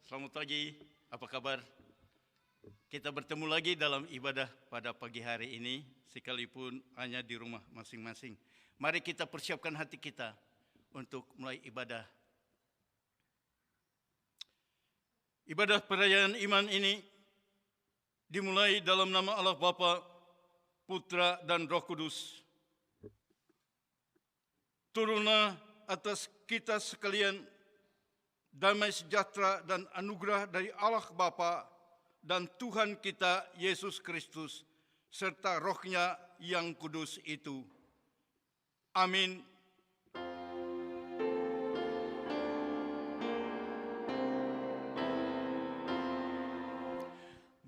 Selamat pagi, apa kabar? Kita bertemu lagi dalam ibadah pada pagi hari ini, sekalipun hanya di rumah masing-masing. Mari kita persiapkan hati kita untuk mulai ibadah. Ibadah perayaan iman ini dimulai dalam nama Allah Bapa, Putra dan Roh Kudus. Turunlah atas kita sekalian damai sejahtera dan anugerah dari Allah Bapa dan Tuhan kita Yesus Kristus serta Roh-Nya yang kudus itu. Amin.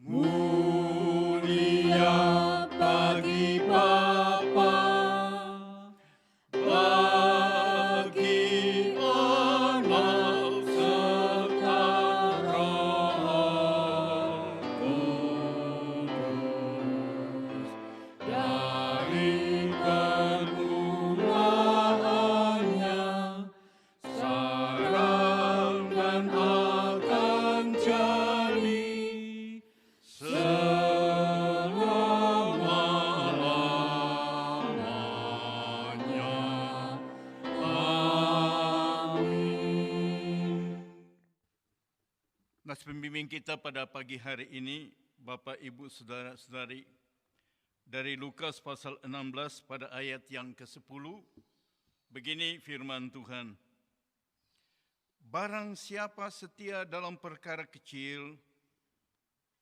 Mulia bagi Bapa, bagi Anak serta Roh Kudus, dari permulaannya sekarang dan akan jadi selama-lamanya. Amin. Nas pembimbing kita pada pagi hari ini, Bapak, Ibu, Saudara-saudari, dari Lukas pasal 16 pada ayat yang ke-10, begini firman Tuhan. Barang siapa setia dalam perkara kecil,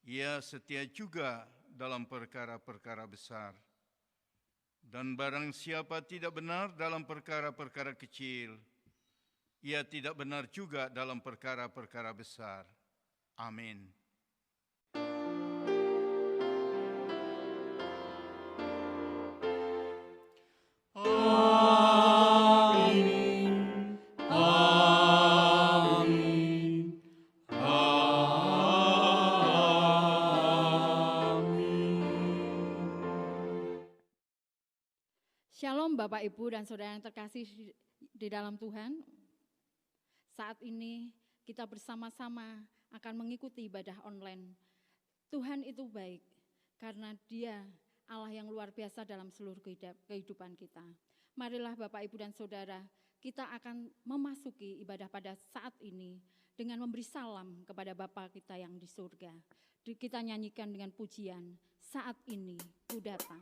ia setia juga dalam perkara-perkara besar. Dan barang siapa tidak benar dalam perkara-perkara kecil, ia tidak benar juga dalam perkara-perkara besar. Amin. Amin. Amin. Amin. Shalom Bapak, Ibu, dan Saudara yang terkasih di dalam Tuhan. Saat ini kita bersama-sama akan mengikuti ibadah online. Tuhan itu baik karena Dia Allah yang luar biasa dalam seluruh kehidupan kita. Marilah Bapak, Ibu, dan Saudara, kita akan memasuki ibadah pada saat ini dengan memberi salam kepada Bapa kita yang di surga. Kita nyanyikan dengan pujian, saat ini Ku datang.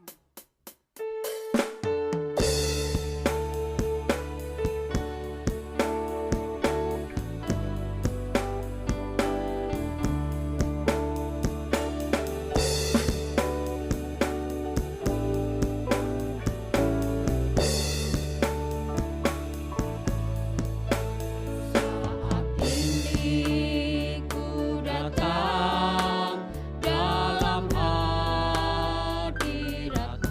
Saat ini Ku datang dalam hadirat-Mu.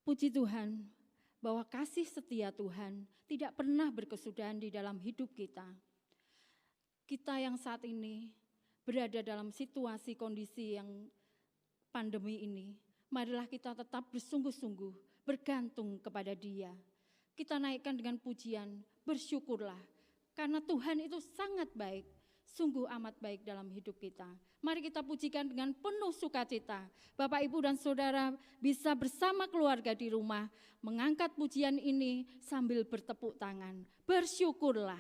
Puji Tuhan bahwa kasih setia Tuhan tidak pernah berkesudahan di dalam hidup kita. Kita yang saat ini berada dalam situasi kondisi yang pandemi ini, marilah kita tetap bersungguh-sungguh bergantung kepada Dia. Kita naikkan dengan pujian, bersyukurlah karena Tuhan itu sangat baik, sungguh amat baik dalam hidup kita. Mari kita pujikan dengan penuh sukacita. Bapak, Ibu, dan Saudara bisa bersama keluarga di rumah mengangkat pujian ini sambil bertepuk tangan. Bersyukurlah.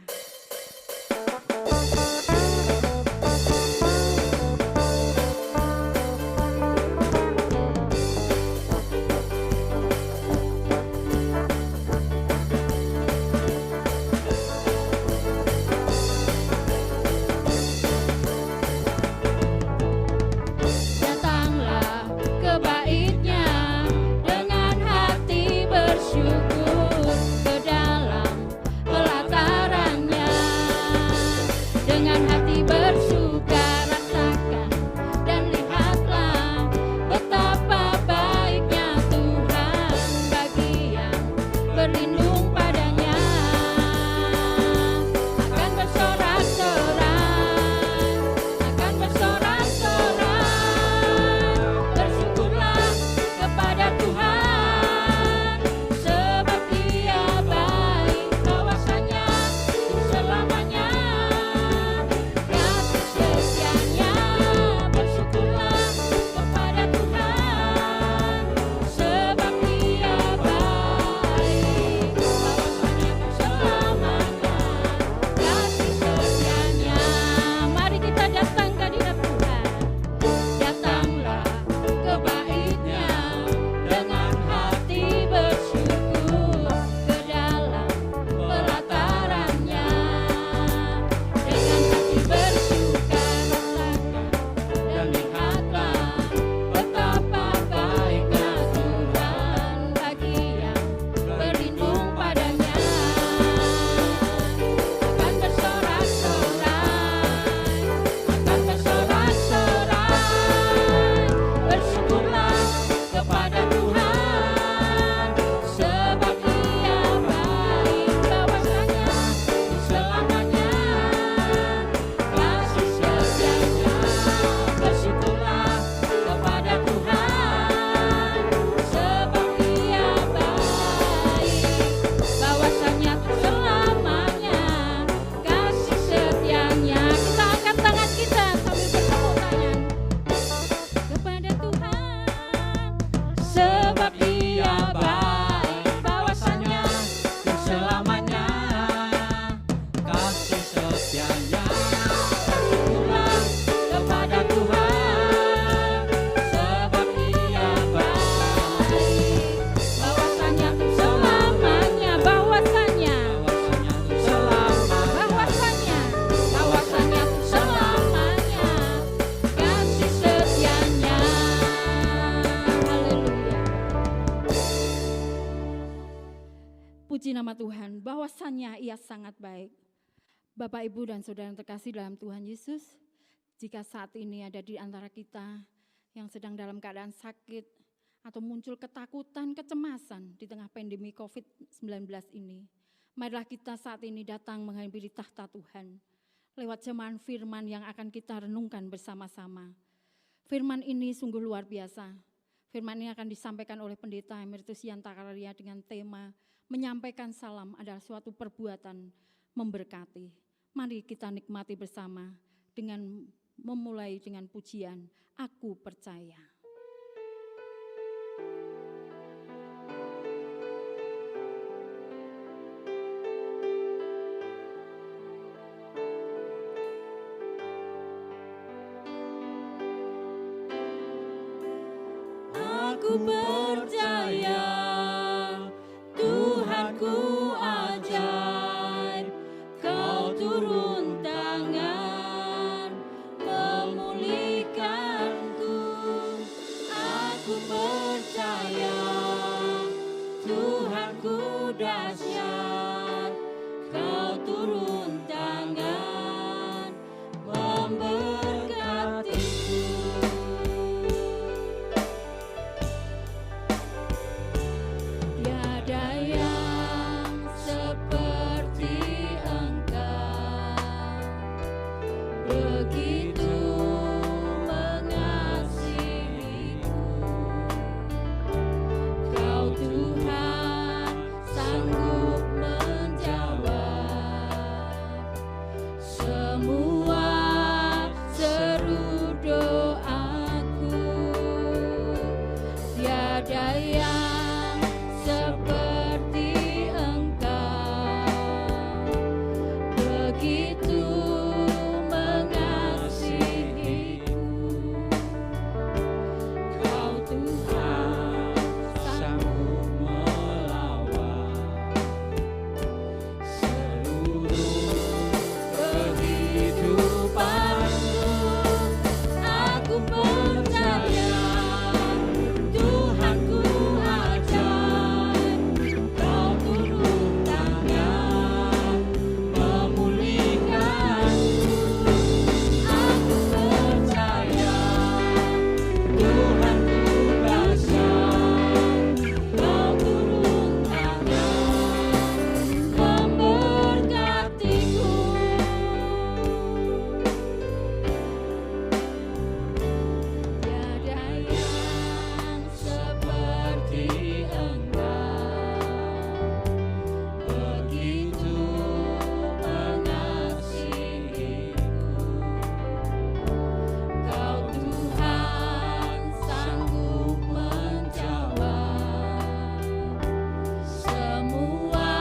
Datanglah ke bait-Nya dengan hati bersyukur, ke dalam pelataran-Nya dengan hati bersuka rasakan dan lihatlah betapa baiknya Tuhan bagi yang berlindung padanya. Akan bersorak-sorai, akan bersorak-sorai, bersyukurlah kepada Tuhan, sebab Dia baik, kawasannya selamanya, kasih setianya. Bersyukurlah kepada Tuhan, sebab Dia baik, kawasannya selamanya, kasih setianya. Mari kita datang ke hadirat Tuhan. Datanglah ke bait-Nya dengan hati bersyukur, ke dalam pelataran-Nya dengan hati bersuka rasakan dan lihatlah betapa baiknya Tuhan bagi yang berlindung padanya. Akan bersorak-sorai, akan bersorak-sorai, bersyukurlah kepada Tuhan, sebab Dia baik, kawasannya selamanya, kasih setianya. Bersyukurlah kepada Tuhan, sebab Dia baik, kawasannya selamanya, kasih setianya. Kita angkat tangan kita sambil bertepuk tangan kepada Tuhan, sebab Dia baik, kawasannya selamanya, kasih setianya. Bersyukurlah kepada Tuhan, sebab Dia baik, kawasannya selamanya, bahwasanya bahwasanya kawasannya selamanya, kasih setianya. Haleluya. Puji nama Tuhan, bahwasannya Ia sangat baik. Bapak, Ibu, dan Saudara yang terkasih dalam Tuhan Yesus, jika saat ini ada di antara kita yang sedang dalam keadaan sakit atau muncul ketakutan, kecemasan di tengah pandemi COVID-19 ini, marilah kita saat ini datang menghampiri tahta Tuhan lewat jemaat firman yang akan kita renungkan bersama-sama. Firman ini sungguh luar biasa. Firman ini akan disampaikan oleh Pendeta Emeritus Yanta Karya dengan tema menyampaikan salam adalah suatu perbuatan memberkati. Mari kita nikmati bersama dengan memulai dengan pujian, Aku Percaya. Aku percaya Tuhanku ajaib, Kau turun tangan memulihkanku. Aku percaya Tuhanku dahsyat, Kau turun tangan memberkatiku. yang seperti Engkau, begitu mengasihiku. Kau Tuhan sanggup melawan seluruh kehidupanku. Aku percaya Tuhanku ajaib, Kau turun tangan memulihkanku. Aku percaya Tuhanku dahsyat, Kau turun tangan memberkatiku. Tiada yang seperti Engkau, begitu mengasihiku. Kau Tuhan sanggup menjawab semua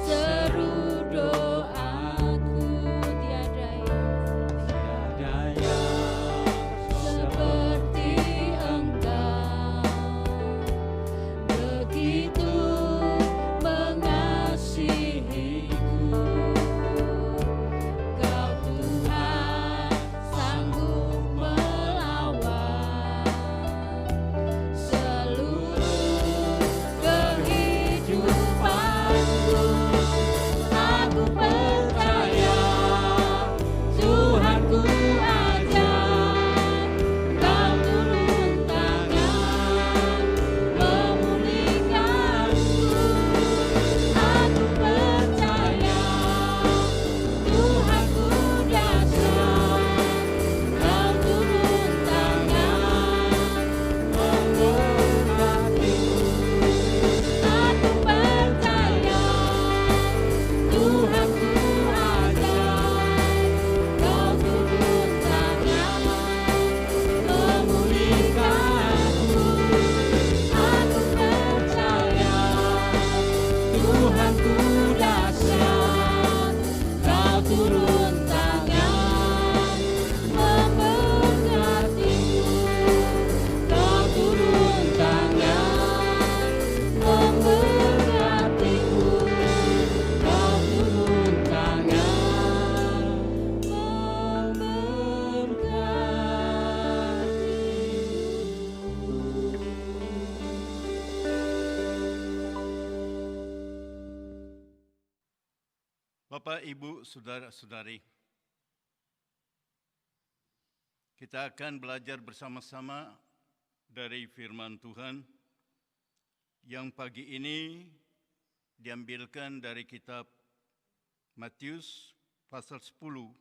seru doaku. Tiada yang seperti Engkau, begitu mengasihiku. Kau Tuhan sanggup melawan seluruh kehidupanku. Aku percaya Tuhanku ajaib, Kau turun tangan memulihkanku. Aku percaya Tuhanku dahsyat, Kau turun tangan memberkatiku. Aku percaya Tuhanku ajaib, Kau turun tangan memulihkanku. Aku percaya Tuhanku dahsyat, Kau turun tangan memberkatiku. Kau turun tangan memberkatiku. Kau turun tangan Bapak, Ibu, Saudara-saudari, kita akan belajar bersama-sama dari firman Tuhan yang pagi ini diambilkan dari kitab Matius pasal 10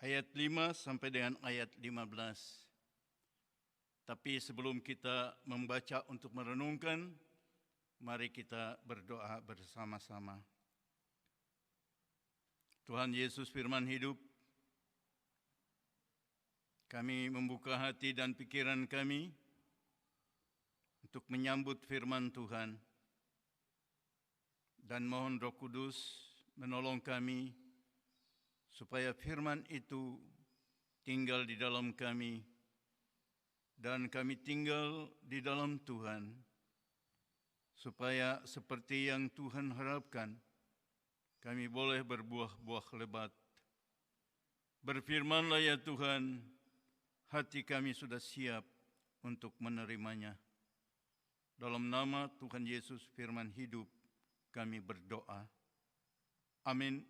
ayat 5 sampai dengan ayat 15. Tapi sebelum kita membaca untuk merenungkan, mari kita berdoa bersama-sama. Tuhan Yesus firman hidup, kami membuka hati dan pikiran kami untuk menyambut firman Tuhan. Dan mohon Roh Kudus menolong kami supaya firman itu tinggal di dalam kami dan kami tinggal di dalam Tuhan, supaya seperti yang Tuhan harapkan, kami boleh berbuah-buah lebat. Berfirmanlah ya Tuhan, hati kami sudah siap untuk menerimanya. Dalam nama Tuhan Yesus firman hidup, kami berdoa. Amin.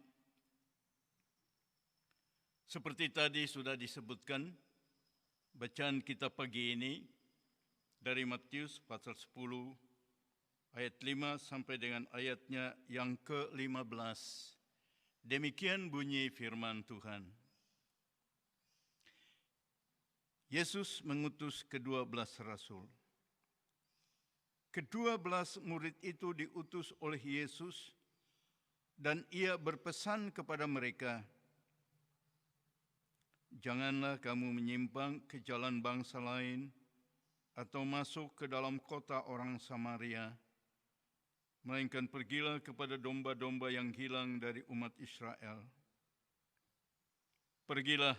Seperti tadi sudah disebutkan, bacaan kita pagi ini dari Matius pasal 10 ayat 5 sampai dengan ayatnya yang ke-15. Demikian bunyi firman Tuhan. Yesus mengutus ke-12 rasul. Ke-12 murid itu diutus oleh Yesus dan ia berpesan kepada mereka, "Janganlah kamu menyimpang ke jalan bangsa lain atau masuk ke dalam kota orang Samaria, melainkan pergilah kepada domba-domba yang hilang dari umat Israel. Pergilah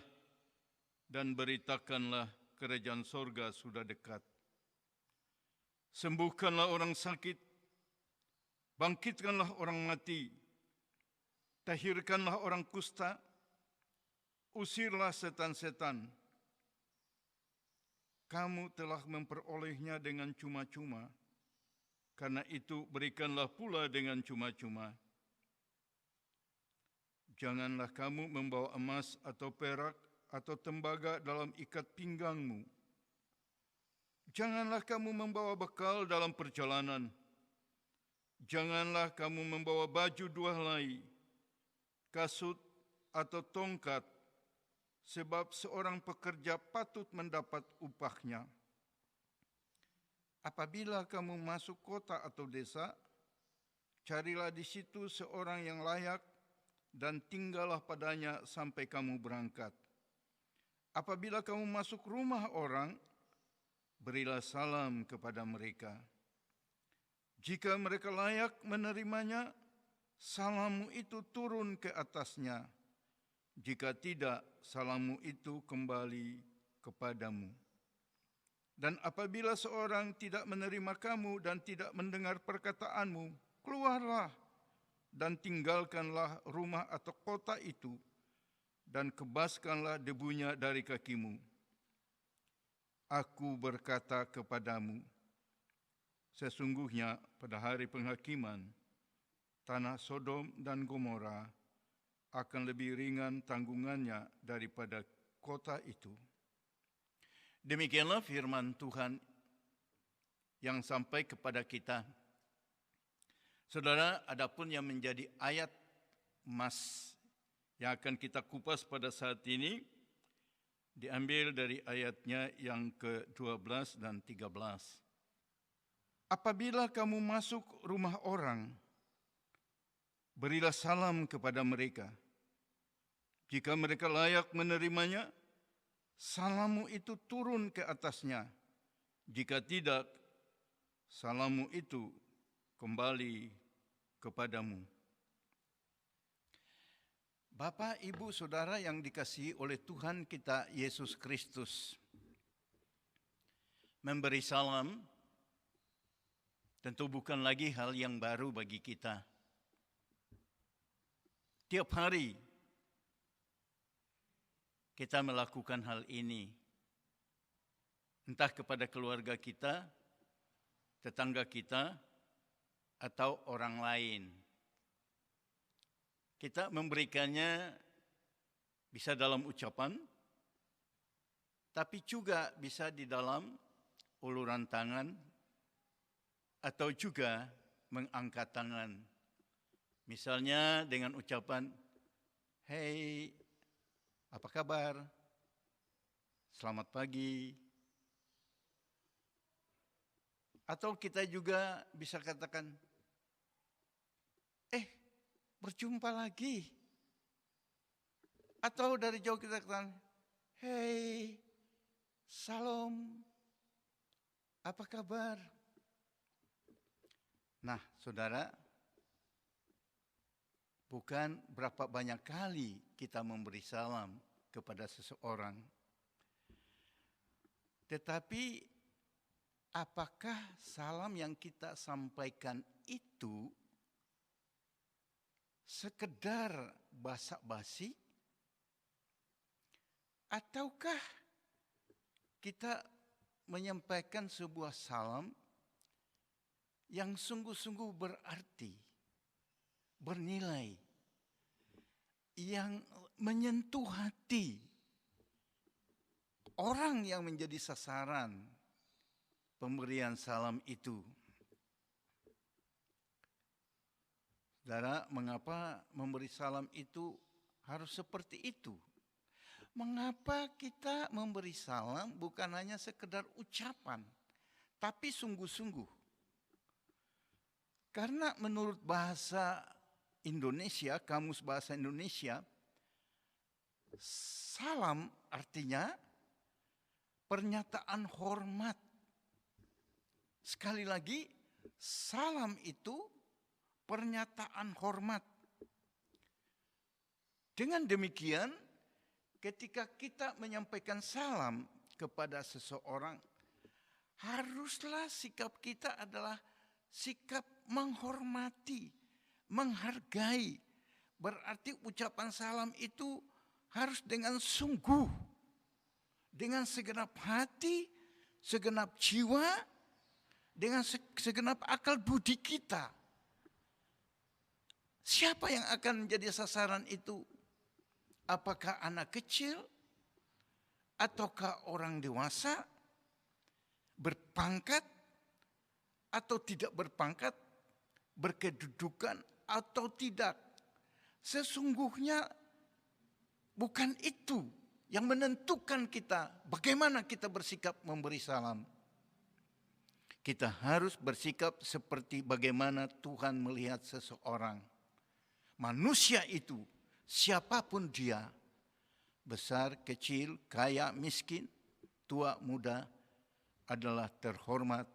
dan beritakanlah kerajaan sorga sudah dekat. Sembuhkanlah orang sakit, bangkitkanlah orang mati, tahirkanlah orang kusta, usirlah setan-setan. Kamu telah memperolehnya dengan cuma-cuma, karena itu berikanlah pula dengan cuma-cuma. Janganlah kamu membawa emas atau perak atau tembaga dalam ikat pinggangmu. Janganlah kamu membawa bekal dalam perjalanan. Janganlah kamu membawa baju dua helai, kasut atau tongkat, sebab seorang pekerja patut mendapat upahnya. Apabila kamu masuk kota atau desa, carilah di situ seorang yang layak dan tinggallah padanya sampai kamu berangkat. Apabila kamu masuk rumah orang, berilah salam kepada mereka. Jika mereka layak menerimanya, salammu itu turun ke atasnya. Jika tidak, salammu itu kembali kepadamu. Dan apabila seorang tidak menerima kamu dan tidak mendengar perkataanmu, keluarlah dan tinggalkanlah rumah atau kota itu, dan kebaskanlah debunya dari kakimu. Aku berkata kepadamu, sesungguhnya pada hari penghakiman, tanah Sodom dan Gomora akan lebih ringan tanggungannya daripada kota itu. Demikianlah firman Tuhan yang sampai kepada kita. Saudara, adapun yang menjadi ayat emas yang akan kita kupas pada saat ini, diambil dari ayatnya yang ke-12 dan 13. Apabila kamu masuk rumah orang, berilah salam kepada mereka. Jika mereka layak menerimanya, salammu itu turun ke atasnya. Jika tidak, salammu itu kembali kepadamu. Bapak, Ibu, Saudara yang dikasihi oleh Tuhan kita Yesus Kristus, memberi salam tentu bukan lagi hal yang baru bagi kita. Tiap hari kita melakukan hal ini, entah kepada keluarga kita, tetangga kita, atau orang lain. Kita memberikannya bisa dalam ucapan, tapi juga bisa di dalam uluran tangan, atau juga mengangkat tangan. Misalnya dengan ucapan, "Hey, apa kabar? Selamat pagi." Atau kita juga bisa katakan, berjumpa lagi. Atau dari jauh kita katakan, "Hey, salam, apa kabar?" Nah, saudara, bukan berapa banyak kali kita memberi salam kepada seseorang, tetapi apakah salam yang kita sampaikan itu sekedar basa-basi, ataukah kita menyampaikan sebuah salam yang sungguh-sungguh berarti, bernilai, yang menyentuh hati orang yang menjadi sasaran pemberian salam itu. Saudara, mengapa memberi salam itu harus seperti itu? Mengapa kita memberi salam bukan hanya sekedar ucapan, tapi sungguh-sungguh? Karena menurut bahasa Indonesia, Kamus Bahasa Indonesia, salam artinya pernyataan hormat Sekali lagi, salam itu pernyataan hormat. Dengan demikian, ketika kita menyampaikan salam kepada seseorang, haruslah sikap kita adalah sikap menghormati, menghargai. Berarti ucapan salam itu harus dengan sungguh, dengan segenap hati, segenap jiwa, dengan segenap akal budi kita. Siapa yang akan menjadi sasaran itu? Apakah anak kecil? Ataukah orang dewasa? Berpangkat atau tidak berpangkat? Berkedudukan atau tidak? Sesungguhnya bukan itu yang menentukan kita bagaimana kita bersikap memberi salam. Kita harus bersikap seperti bagaimana Tuhan melihat seseorang. Manusia itu, siapapun dia, besar, kecil, kaya, miskin, tua, muda, adalah terhormat,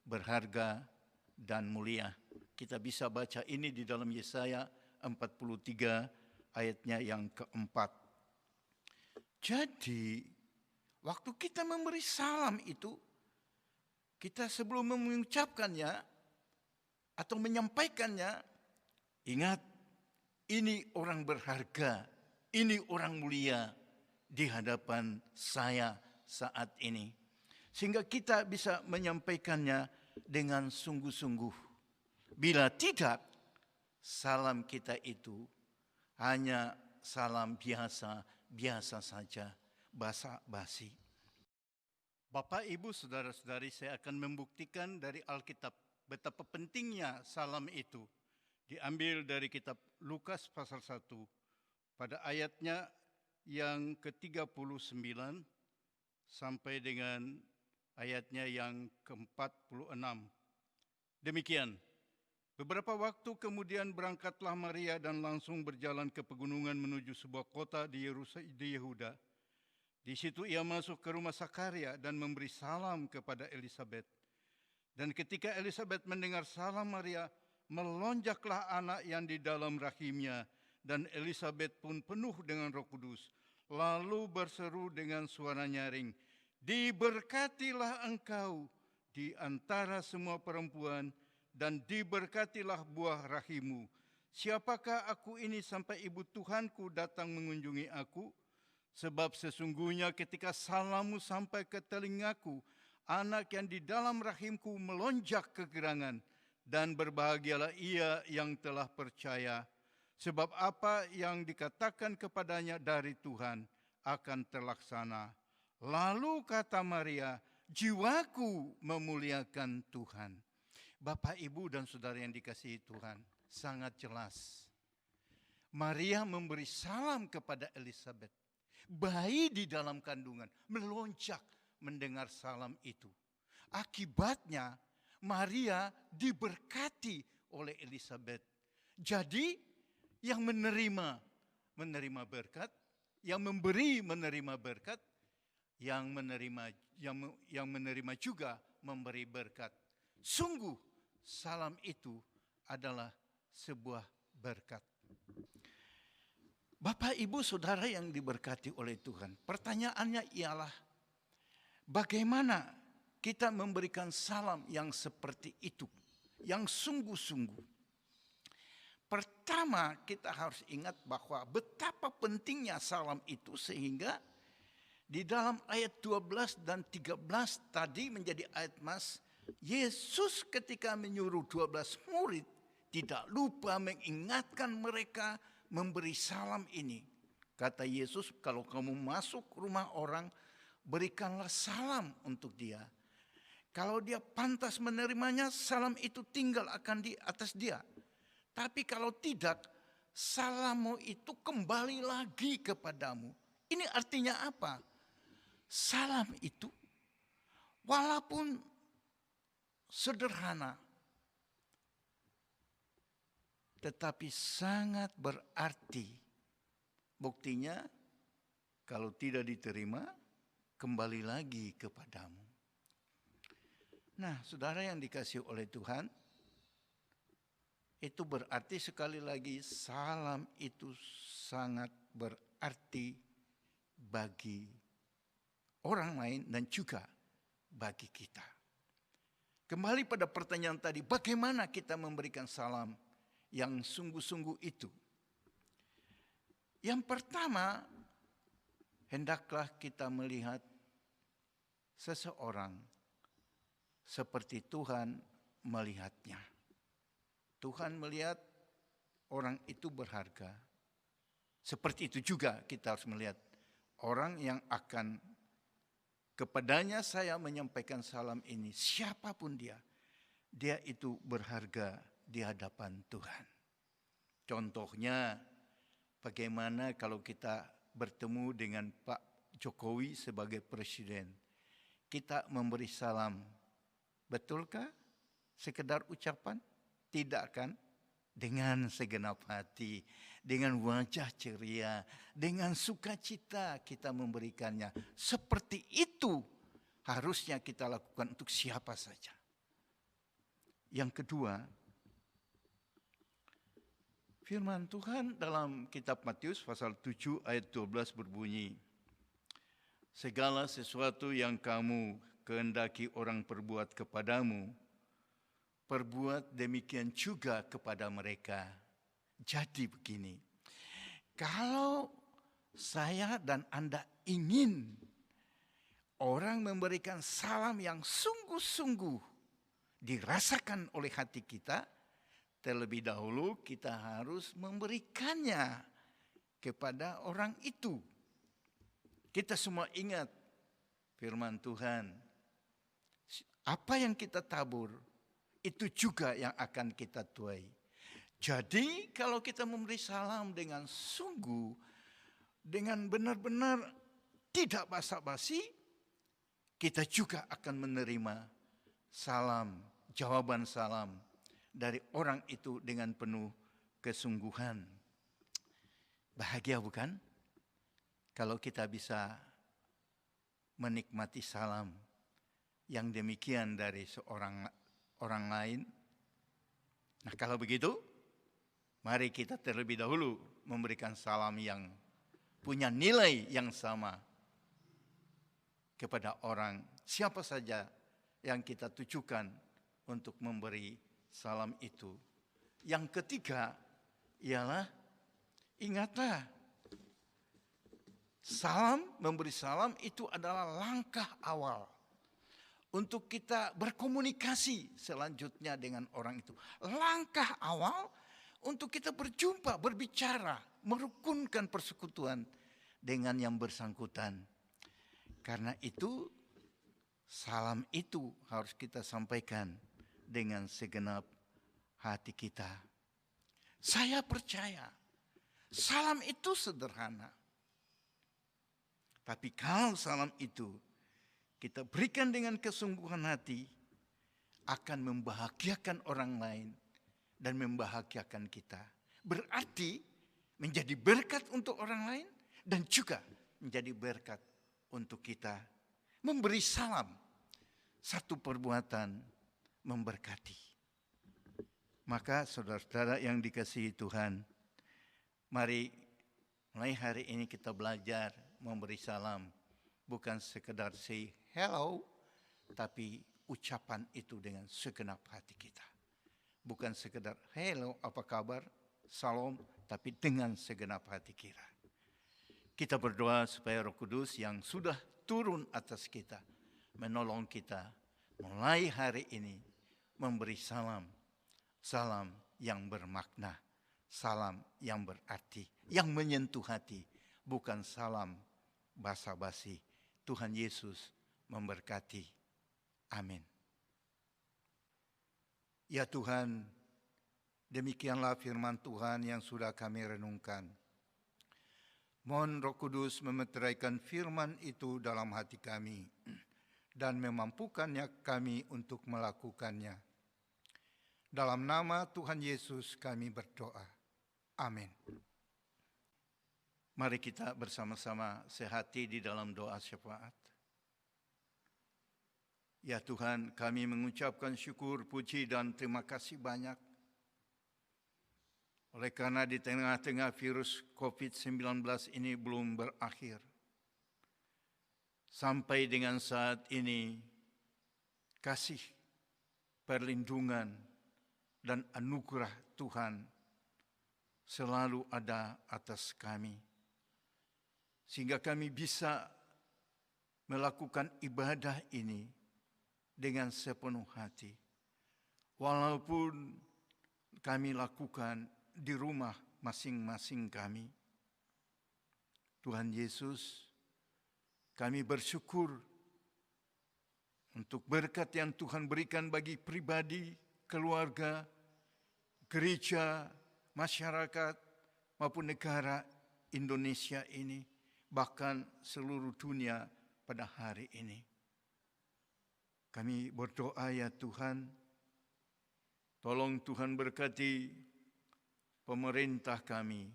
berharga, dan mulia. Kita bisa baca ini di dalam Yesaya 43 ayatnya yang keempat. Jadi, waktu kita memberi salam itu, kita sebelum mengucapkannya atau menyampaikannya, ingat, ini orang berharga, ini orang mulia di hadapan saya saat ini. Sehingga kita bisa menyampaikannya dengan sungguh-sungguh. Bila tidak, salam kita itu hanya salam biasa saja, basa-basi. Bapak, Ibu, Saudara-saudari, saya akan membuktikan dari Alkitab betapa pentingnya salam itu. Diambil dari kitab Lukas pasal 1 pada ayatnya yang ke-39 sampai dengan ayatnya yang ke-46. Demikian, beberapa waktu kemudian berangkatlah Maria dan langsung berjalan ke pegunungan menuju sebuah kota di Yehuda. Di situ ia masuk ke rumah Sakaria dan memberi salam kepada Elisabet. Dan ketika Elisabet mendengar salam Maria, melonjaklah anak yang di dalam rahimnya, dan Elisabet pun penuh dengan Roh Kudus. Lalu berseru dengan suara nyaring, "Diberkatilah engkau di antara semua perempuan, dan diberkatilah buah rahimmu. Siapakah aku ini sampai ibu Tuhanku datang mengunjungi aku? Sebab sesungguhnya ketika salammu sampai ke telingaku, anak yang di dalam rahimku melonjak kegerangan. Dan berbahagialah ia yang telah percaya, sebab apa yang dikatakan kepadanya dari Tuhan akan terlaksana." Lalu kata Maria, "Jiwaku memuliakan Tuhan." Bapak, Ibu, dan saudara yang dikasihi Tuhan, sangat jelas. Maria memberi salam kepada Elisabet. Bayi di dalam kandungan melonjak mendengar salam itu. Akibatnya, Maria diberkati oleh Elisabet. Jadi yang menerima berkat, yang memberi menerima berkat, yang menerima juga memberi berkat. Sungguh salam itu adalah sebuah berkat. Bapak, Ibu, Saudara yang diberkati oleh Tuhan, pertanyaannya ialah bagaimana kita memberikan salam yang seperti itu, yang sungguh-sungguh. Pertama, kita harus ingat bahwa betapa pentingnya salam itu sehingga di dalam ayat 12 dan 13 tadi menjadi ayat emas, Yesus ketika menyuruh 12 murid tidak lupa mengingatkan mereka memberi salam ini. Kata Yesus, kalau kamu masuk rumah orang, berikanlah salam untuk dia. Kalau dia pantas menerimanya, salam itu tinggal akan di atas dia. Tapi kalau tidak, salammu itu kembali lagi kepadamu. Ini artinya apa? Salam itu, walaupun sederhana, tetapi sangat berarti. Buktinya, kalau tidak diterima, kembali lagi kepadamu. Nah, saudara yang dikasihi oleh Tuhan, itu berarti sekali lagi salam itu sangat berarti bagi orang lain dan juga bagi kita. Kembali pada pertanyaan tadi, bagaimana kita memberikan salam yang sungguh-sungguh itu? Yang pertama, hendaklah kita melihat seseorang seperti Tuhan melihatnya. Tuhan melihat orang itu berharga. Seperti itu juga kita harus melihat orang yang akan kepadanya saya menyampaikan salam ini, siapapun dia itu berharga di hadapan Tuhan. Contohnya, bagaimana kalau kita bertemu dengan Pak Jokowi sebagai presiden, kita memberi salam, betulkah? Sekedar ucapan? Tidak kan? Dengan segenap hati, dengan wajah ceria, dengan sukacita kita memberikannya. Seperti itu harusnya kita lakukan untuk siapa saja. Yang kedua, firman Tuhan dalam kitab Matius pasal 7 ayat 12 berbunyi, segala sesuatu yang kamu kehendaki orang perbuat kepadamu, perbuat demikian juga kepada mereka. Jadi begini, kalau saya dan Anda ingin orang memberikan salam yang sungguh-sungguh dirasakan oleh hati kita, terlebih dahulu kita harus memberikannya kepada orang itu. Kita semua ingat firman Tuhan, apa yang kita tabur, itu juga yang akan kita tuai. Jadi kalau kita memberi salam dengan sungguh, dengan benar-benar tidak basa-basi, kita juga akan menerima salam, jawaban salam dari orang itu dengan penuh kesungguhan. Bahagia bukan? Kalau kita bisa menikmati salam yang demikian dari seorang orang lain. Nah, kalau begitu, mari kita terlebih dahulu memberikan salam yang punya nilai yang sama kepada orang siapa saja yang kita tujukan untuk memberi salam itu. Yang ketiga ialah, ingatlah, salam, memberi salam itu adalah langkah awal untuk kita berkomunikasi selanjutnya dengan orang itu. Langkah awal untuk kita berjumpa, berbicara, merukunkan persekutuan dengan yang bersangkutan. Karena itu, salam itu harus kita sampaikan dengan segenap hati kita. Saya percaya, salam itu sederhana. Tapi kalau salam itu kita berikan dengan kesungguhan hati, akan membahagiakan orang lain dan membahagiakan kita. Berarti menjadi berkat untuk orang lain dan juga menjadi berkat untuk kita. Memberi salam, satu perbuatan memberkati. Maka saudara-saudara yang dikasihi Tuhan, mari mulai hari ini kita belajar memberi salam. Bukan sekedar say hello, tapi ucapan itu dengan segenap hati kita. Bukan sekedar hello, apa kabar, salam, tapi dengan segenap hati kita. Kita berdoa supaya Roh Kudus yang sudah turun atas kita, menolong kita mulai hari ini memberi salam. Salam yang bermakna, salam yang berarti, yang menyentuh hati, bukan salam basa-basi. Tuhan Yesus memberkati. Amin. Ya Tuhan, demikianlah firman Tuhan yang sudah kami renungkan. Mohon Roh Kudus memeteraikan firman itu dalam hati kami dan memampukannya kami untuk melakukannya. Dalam nama Tuhan Yesus kami berdoa. Amin. Mari kita bersama-sama sehati di dalam doa syafaat. Ya Tuhan, kami mengucapkan syukur, puji, dan terima kasih banyak. Oleh karena di tengah-tengah virus COVID-19 ini belum berakhir. Sampai dengan saat ini, kasih, perlindungan, dan anugerah Tuhan selalu ada atas kami. Sehingga kami bisa melakukan ibadah ini dengan sepenuh hati. Walaupun kami lakukan di rumah masing-masing kami. Tuhan Yesus, kami bersyukur untuk berkat yang Tuhan berikan bagi pribadi, keluarga, gereja, masyarakat, maupun negara Indonesia ini, bahkan seluruh dunia pada hari ini. Kami berdoa ya Tuhan, tolong Tuhan berkati pemerintah kami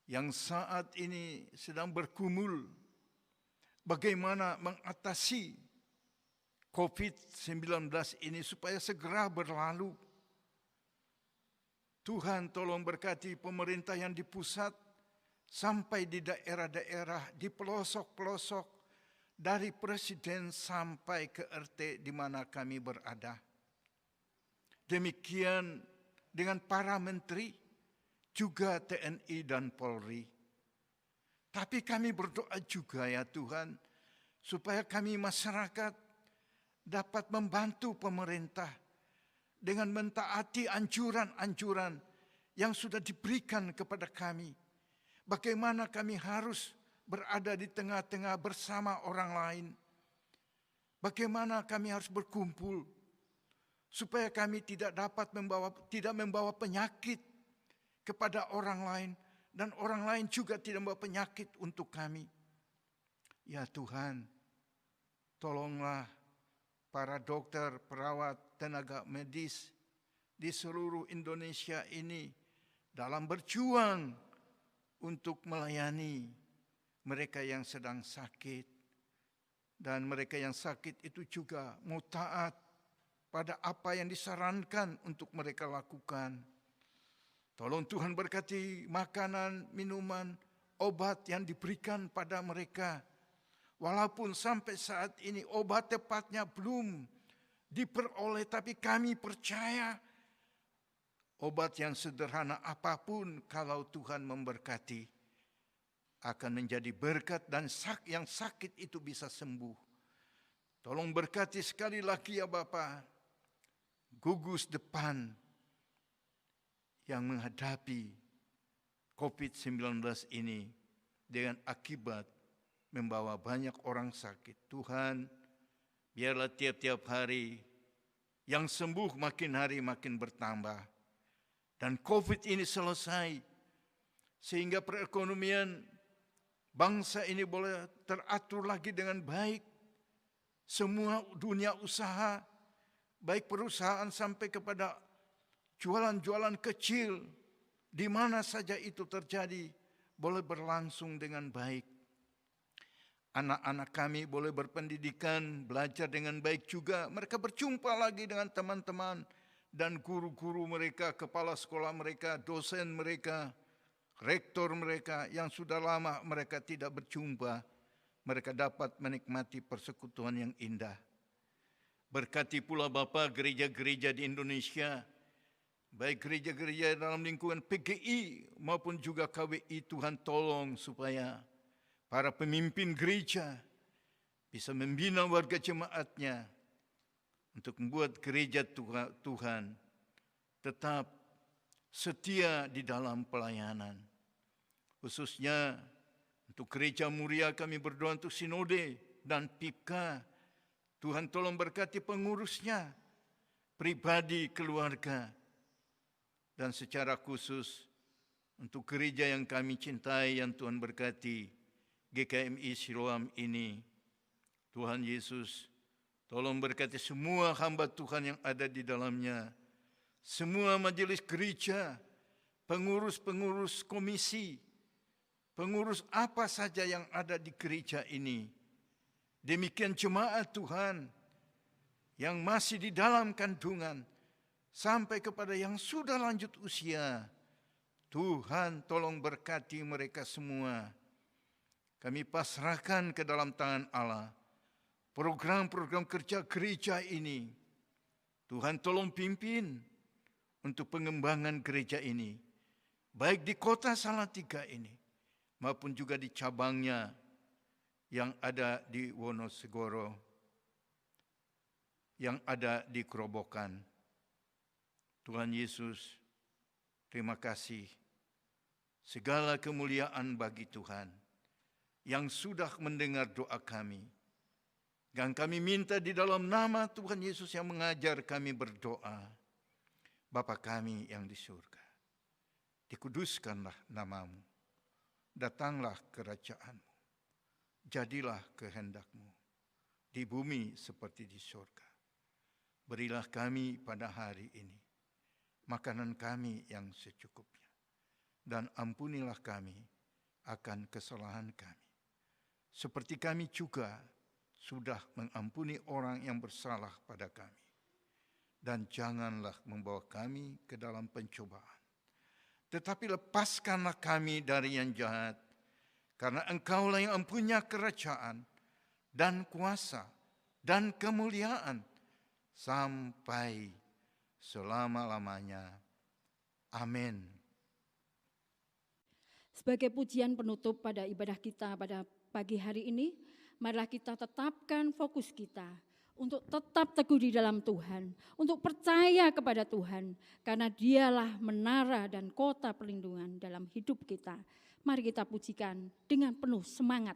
yang saat ini sedang bergumul bagaimana mengatasi COVID-19 ini supaya segera berlalu. Tuhan tolong berkati pemerintah yang di pusat sampai di daerah-daerah, di pelosok-pelosok, dari presiden sampai ke RT di mana kami berada. Demikian dengan para menteri, juga TNI dan Polri. Tapi kami berdoa juga ya Tuhan, supaya kami masyarakat dapat membantu pemerintah dengan mentaati anjuran-anjuran yang sudah diberikan kepada kami. Bagaimana kami harus berada di tengah-tengah bersama orang lain. Bagaimana kami harus berkumpul supaya kami tidak membawa penyakit kepada orang lain dan orang lain juga tidak membawa penyakit untuk kami. Ya Tuhan, tolonglah para dokter, perawat, tenaga medis di seluruh Indonesia ini dalam berjuang untuk melayani mereka yang sedang sakit. Dan mereka yang sakit itu juga mau taat pada apa yang disarankan untuk mereka lakukan. Tolong Tuhan berkati makanan, minuman, obat yang diberikan pada mereka. Walaupun sampai saat ini obat tepatnya belum diperoleh, tapi kami percaya obat yang sederhana apapun kalau Tuhan memberkati akan menjadi berkat dan yang sakit itu bisa sembuh. Tolong berkati sekali lagi ya Bapa, gugus depan yang menghadapi COVID-19 ini dengan akibat membawa banyak orang sakit. Tuhan, biarlah tiap-tiap hari yang sembuh makin hari makin bertambah. Dan COVID ini selesai, sehingga perekonomian bangsa ini boleh teratur lagi dengan baik. Semua dunia usaha, baik perusahaan sampai kepada jualan-jualan kecil, di mana saja itu terjadi, boleh berlangsung dengan baik. Anak-anak kami boleh berpendidikan, belajar dengan baik juga. Mereka berjumpa lagi dengan teman-teman dan guru-guru mereka, kepala sekolah mereka, dosen mereka, rektor mereka yang sudah lama mereka tidak berjumpa. Mereka dapat menikmati persekutuan yang indah. Berkati pula Bapa gereja-gereja di Indonesia, baik gereja-gereja dalam lingkungan PGI maupun juga KWI. Tuhan tolong supaya para pemimpin gereja bisa membina warga jemaatnya untuk membuat gereja Tuhan tetap setia di dalam pelayanan. Khususnya untuk gereja Muria kami berdoa untuk Sinode dan PIPKA. Tuhan tolong berkati pengurusnya, pribadi, keluarga, dan secara khusus untuk gereja yang kami cintai yang Tuhan berkati, GKMI Siloam ini. Tuhan Yesus, tolong berkati semua hamba Tuhan yang ada di dalamnya, semua majelis gereja, pengurus-pengurus komisi, pengurus apa saja yang ada di gereja ini. Demikian jemaat Tuhan yang masih di dalam kandungan sampai kepada yang sudah lanjut usia. Tuhan tolong berkati mereka semua. Kami pasrahkan ke dalam tangan Allah program-program kerja gereja ini. Tuhan tolong pimpin untuk pengembangan gereja ini, baik di kota Salatiga ini, maupun juga di cabangnya yang ada di Wonosegoro, yang ada di Kerobokan. Tuhan Yesus, terima kasih. Segala kemuliaan bagi Tuhan yang sudah mendengar doa kami. Dan kami minta di dalam nama Tuhan Yesus yang mengajar kami berdoa. Bapa kami yang di surga, dikuduskanlah namamu, datanglah kerajaan-mu, jadilah kehendak-mu, di bumi seperti di surga. Berilah kami pada hari ini makanan kami yang secukupnya, dan ampunilah kami akan kesalahan kami, seperti kami juga sudah mengampuni orang yang bersalah pada kami. Dan janganlah membawa kami ke dalam pencobaan, tetapi lepaskanlah kami dari yang jahat, karena Engkaulah yang mempunyai kerajaan dan kuasa dan kemuliaan sampai selama-lamanya. Amin. Sebagai pujian penutup pada ibadah kita pada pagi hari ini, marilah kita tetapkan fokus kita untuk tetap teguh di dalam Tuhan, untuk percaya kepada Tuhan, karena Dialah menara dan kota perlindungan dalam hidup kita. Mari kita pujikan dengan penuh semangat.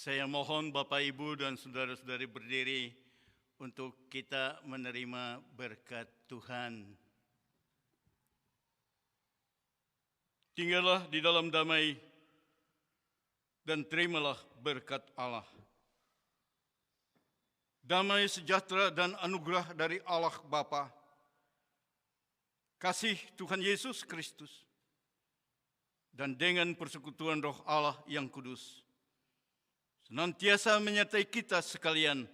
Saya mohon Bapak, Ibu, dan saudara-saudari berdiri untuk kita menerima berkat Tuhan. Tinggallah di dalam damai dan terimalah berkat Allah. Damai sejahtera dan anugerah dari Allah Bapa, kasih Tuhan Yesus Kristus, dan dengan persekutuan Roh Allah yang kudus, senantiasa menyertai kita sekalian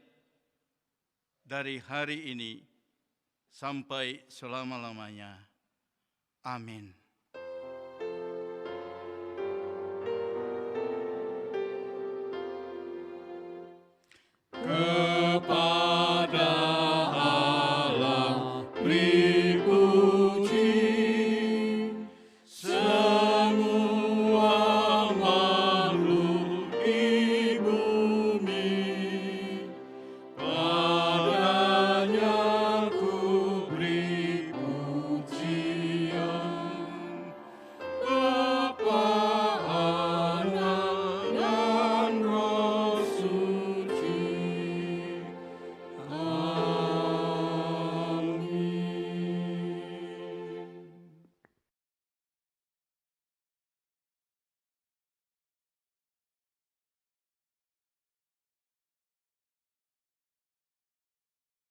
dari hari ini sampai selama-lamanya. Amin.